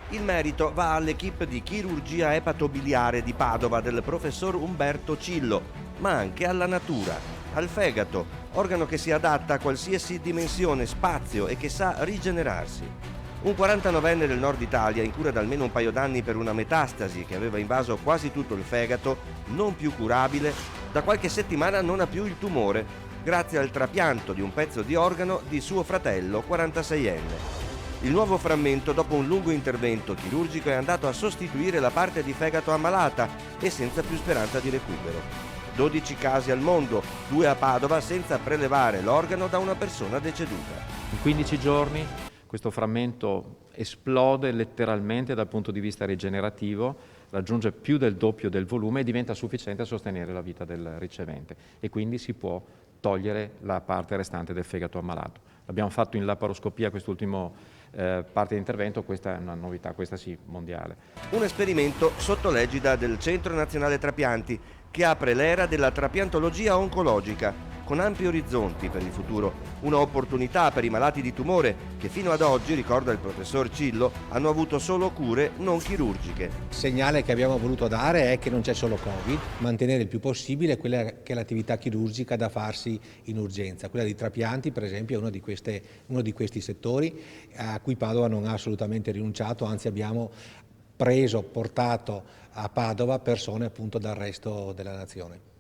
Il merito va all'equipe di chirurgia epatobiliare di Padova del professor Umberto Cillo, ma anche alla natura, al fegato, organo che si adatta a qualsiasi dimensione, spazio e che sa rigenerarsi. Un 49enne del nord Italia, in cura da almeno un paio d'anni per una metastasi che aveva invaso quasi tutto il fegato, non più curabile, da qualche settimana non ha più il tumore, grazie al trapianto di un pezzo di organo di suo fratello 46enne. Il nuovo frammento, dopo un lungo intervento chirurgico, è andato a sostituire la parte di fegato ammalata e senza più speranza di recupero. 12 casi al mondo, 2 a Padova, senza prelevare l'organo da una persona deceduta. In 15 giorni questo frammento esplode letteralmente dal punto di vista rigenerativo, raggiunge più del doppio del volume e diventa sufficiente a sostenere la vita del ricevente e quindi si può togliere la parte restante del fegato ammalato. L'abbiamo fatto in laparoscopia quest'ultimo parte di intervento, questa è una novità, questa sì, mondiale. Un esperimento sotto l'egida del Centro Nazionale Trapianti che apre l'era della trapiantologia oncologica, con ampi orizzonti per il futuro, una opportunità per i malati di tumore che fino ad oggi, ricorda il professor Cillo, hanno avuto solo cure non chirurgiche. Il segnale che abbiamo voluto dare è che non c'è solo Covid, mantenere il più possibile quella che è l'attività chirurgica da farsi in urgenza. Quella di trapianti, per esempio, è uno di questi settori a cui Padova non ha assolutamente rinunciato, anzi abbiamo portato a Padova persone appunto dal resto della nazione.